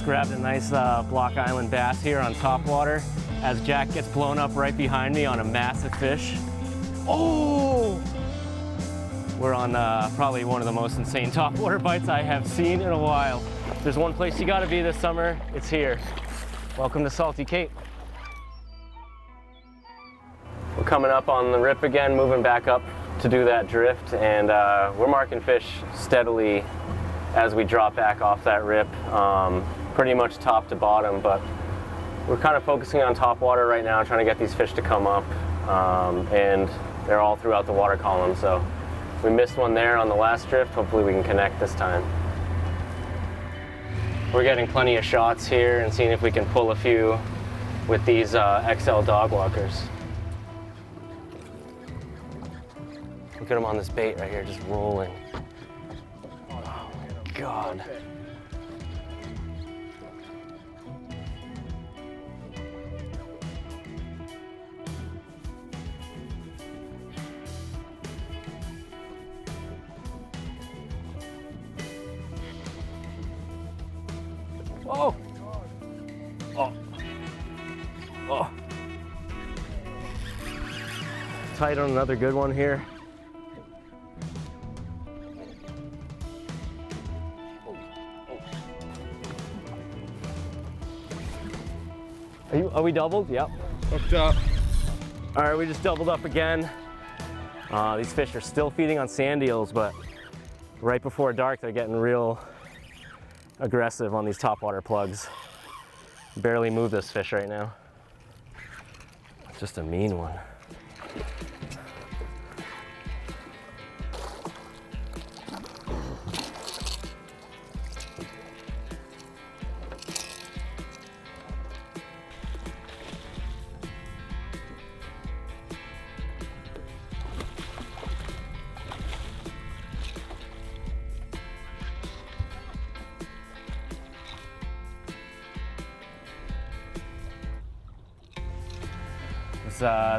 Just grabbed a nice Block Island bass here on Topwater as Jack gets blown up right behind me on a massive fish. Oh! We're on probably one of the most insane topwater bites I have seen in a while. There's one place you gotta be this summer, it's here. Welcome to Salty Cape. We're coming up on the rip again, moving back up to do that drift, and we're marking fish steadily as we drop back off that rip, pretty much top to bottom, but we're kind of focusing on top water right now, trying to get these fish to come up, and they're all throughout the water column, so we missed one there on the last drift. Hopefully we can connect this time. We're getting plenty of shots here and seeing if we can pull a few with these XL Dogwalkers. Look at them on this bait right here, just rolling. Oh my God. Oh! Oh! Oh! Tight on another good one here. Are we doubled? Yep. Hooked up. All right, we just doubled up again. These fish are still feeding on sand eels, but right before dark, they're getting real aggressive on these topwater plugs. Barely move this fish right now. It's just a mean one.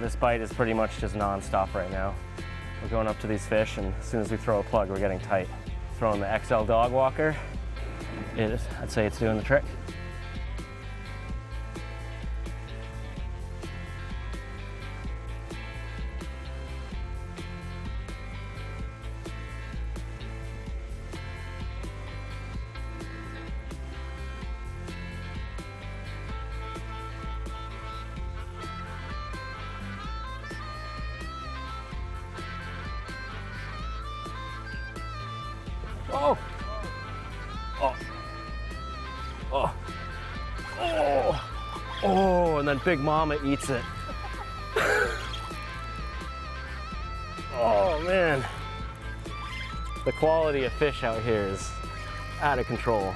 This bite is pretty much just non-stop right now. We're going up to these fish, and as soon as we throw a plug, we're getting tight. Throwing the XL Dogwalker, I'd say it's doing the trick. Oh! Oh! Oh! Oh! Oh! And then Big Mama eats it. Oh man! The quality of fish out here is out of control.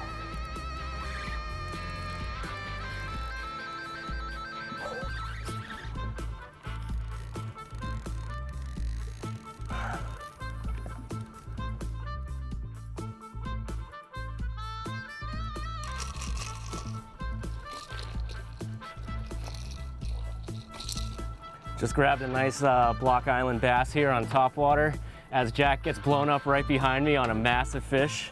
Just grabbed a nice Block Island bass here on Topwater as Jack gets blown up right behind me on a massive fish.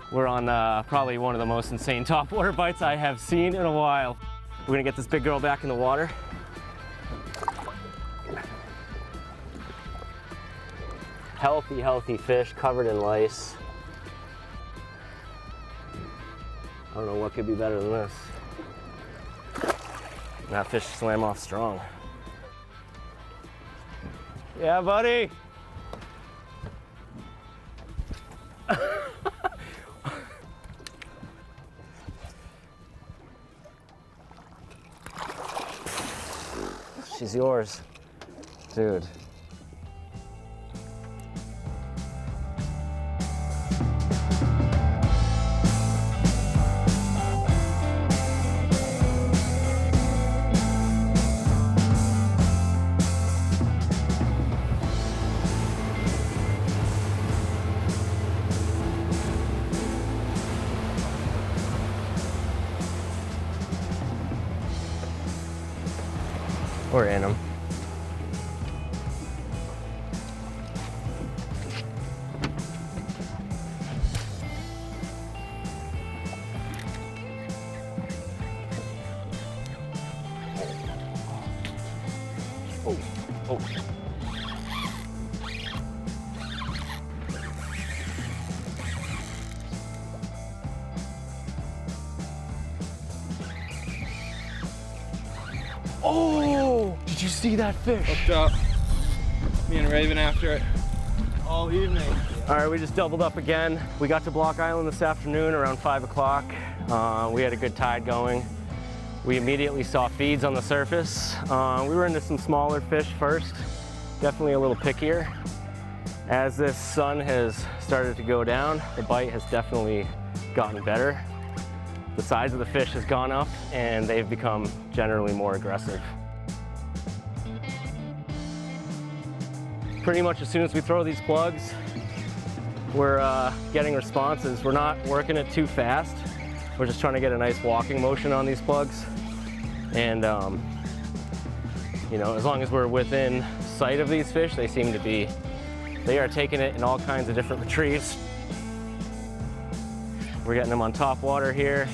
We're on probably one of the most insane topwater bites I have seen in a while. We're gonna get this big girl back in the water. Healthy, healthy fish covered in lice. I don't know what could be better than this. That fish swam off strong. Yeah, buddy. She's yours, dude. We're in them. Oh. Oh! Did you see that fish? Hooked up. Me and Raven after it all evening. All right, we just doubled up again. We got to Block Island this afternoon around 5 o'clock. We had a good tide going. We immediately saw feeds on the surface. We were into some smaller fish first, definitely a little pickier. As this sun has started to go down, the bite has definitely gotten better. The size of the fish has gone up and they've become generally more aggressive. Pretty much as soon as we throw these plugs, we're getting responses. We're not working it too fast. We're just trying to get a nice walking motion on these plugs. And you know, as long as we're within sight of these fish, they are taking it in all kinds of different retrieves. We're getting them on top water here.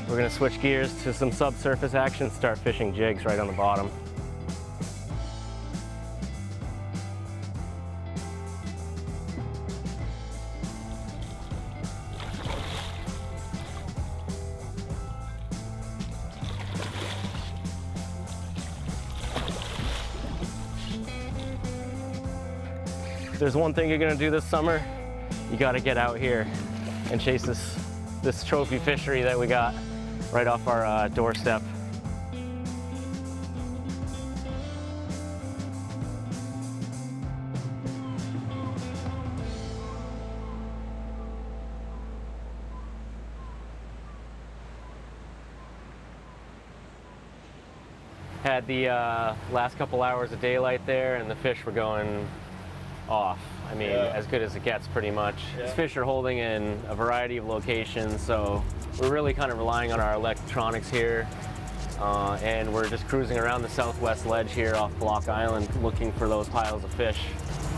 We're gonna switch gears to some subsurface action, start fishing jigs right on the bottom. If there's one thing you're gonna do this summer, you gotta get out here and chase this trophy fishery that we got right off our doorstep. Had the last couple hours of daylight there and the fish were going off. I mean, as good as it gets pretty much. These fish are holding in a variety of locations, so we're really kind of relying on our electronics here. And we're just cruising around the southwest ledge here off Block Island looking for those piles of fish.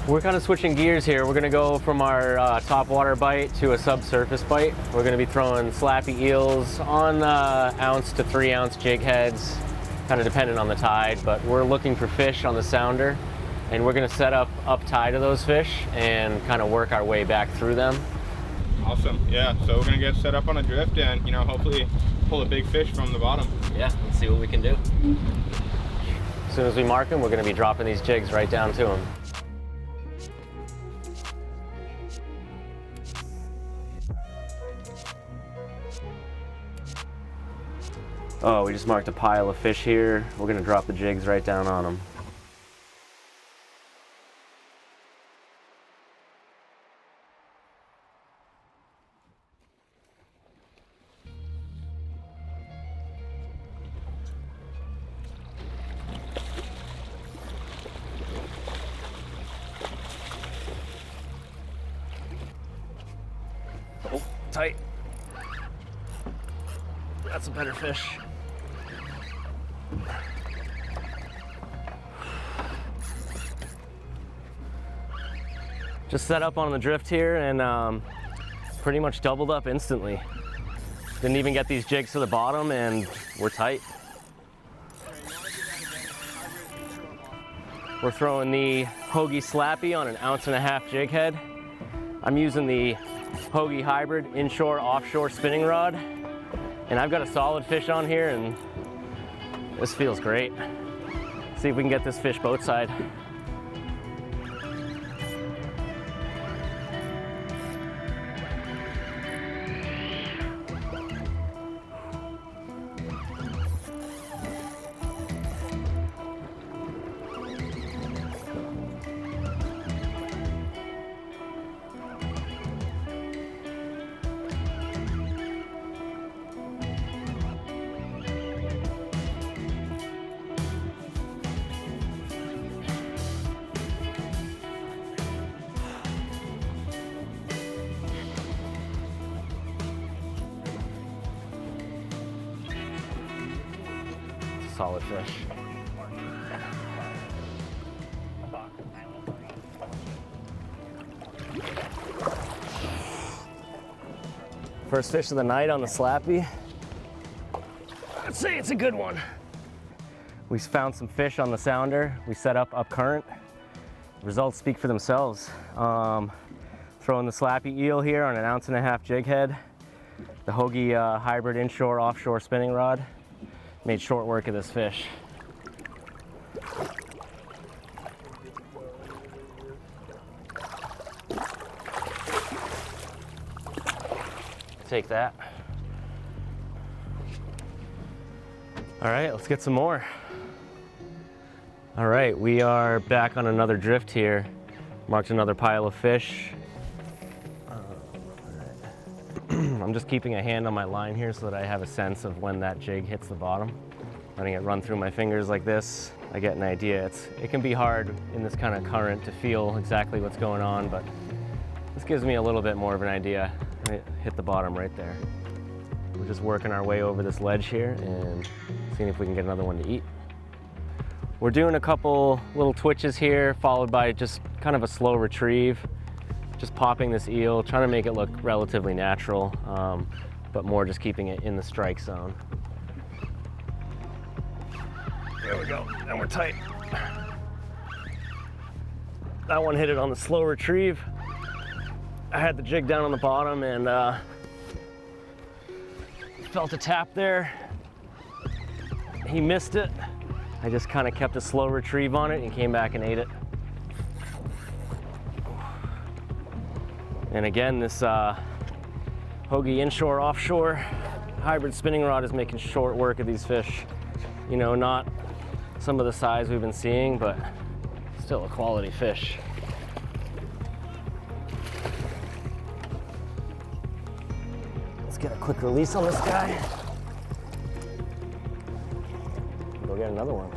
We're kind of switching gears here. We're gonna go from our topwater bite to a subsurface bite. We're gonna be throwing slappy eels on ounce to 3 ounce jig heads, kind of dependent on the tide, but we're looking for fish on the sounder. And we're gonna set up tide of those fish and kind of work our way back through them. Awesome, yeah. So we're gonna get set up on a drift and, you know, hopefully pull a big fish from the bottom. Yeah, let's see what we can do. As soon as we mark them, we're gonna be dropping these jigs right down to them. Oh, we just marked a pile of fish here. We're gonna drop the jigs right down on them. Oh, tight. That's a better fish. Just set up on the drift here and pretty much doubled up instantly. Didn't even get these jigs to the bottom and we're tight. We're throwing the Hogy Slappy on an 1.5 ounce jig head. I'm using the Hogy Hybrid Inshore Offshore spinning rod. And I've got a solid fish on here and this feels great. See if we can get this fish boat side. Solid fish. First fish of the night on the Slappy. I'd say it's a good one. We found some fish on the sounder. We set up current. Results speak for themselves. Throwing the Slappy eel here on an 1.5 ounce jig head. The Hogy hybrid inshore offshore spinning rod. Made short work of this fish. Take that. All right, let's get some more. All right, we are back on another drift here. Marked another pile of fish. I'm just keeping a hand on my line here so that I have a sense of when that jig hits the bottom. Letting it run through my fingers like this, I get an idea. It can be hard in this kind of current to feel exactly what's going on, but this gives me a little bit more of an idea. It hit the bottom right there. We're just working our way over this ledge here and seeing if we can get another one to eat. We're doing a couple little twitches here, followed by just kind of a slow retrieve. Just popping this eel, trying to make it look relatively natural, but more just keeping it in the strike zone. There we go, and we're tight. That one hit it on the slow retrieve. I had the jig down on the bottom and felt a tap there. He missed it. I just kind of kept a slow retrieve on it and came back and ate it. And again, this Hogy inshore offshore hybrid spinning rod is making short work of these fish. You know, not some of the size we've been seeing, but still a quality fish. Let's get a quick release on this guy. Go get another one.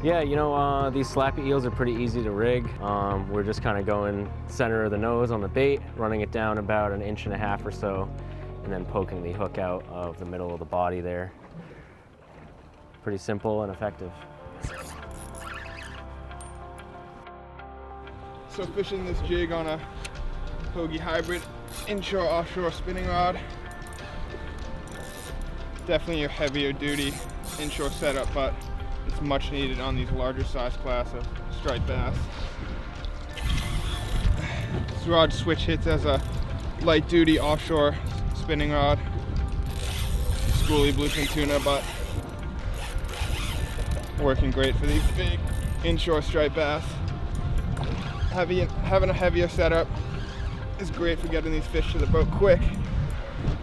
Yeah, you know, these Slappy eels are pretty easy to rig. We're just kind of going center of the nose on the bait, running it down about 1.5 inches or so, and then poking the hook out of the middle of the body there. Pretty simple and effective. So fishing this jig on a Hogy hybrid inshore offshore spinning rod. Definitely a heavier duty inshore setup, but it's much needed on these larger size class of striped bass. This rod switch hits as a light duty offshore spinning rod. Schoolie bluefin tuna, but working great for these big inshore striped bass. Having a heavier setup is great for getting these fish to the boat quick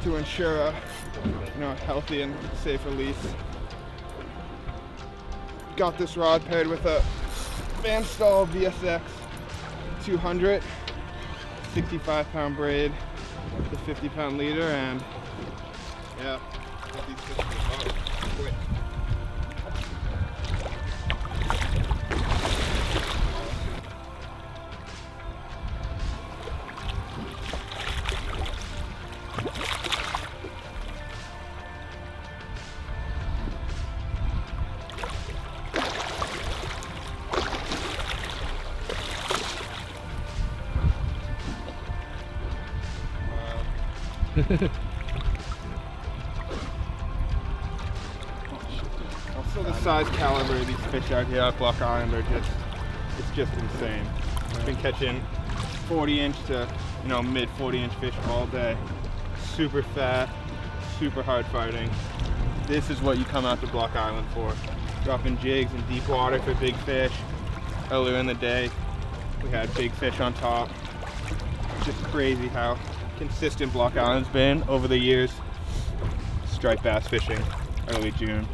to ensure a healthy and safe release. Got this rod paired with a Staal VSX2, 65-pound braid, the 50-pound leader, and yeah, got these fish to the boat quick. Also, the size caliber of these fish out here at Block Island are it's just insane. I've been catching 40-inch to mid 40-inch fish all day. Super fat, super hard fighting. This is what you come out to Block Island for. Dropping jigs in deep water for big fish. Earlier in the day, we had big fish on top. It's just crazy how consistent Block Island's been over the years. Striped bass fishing, early June.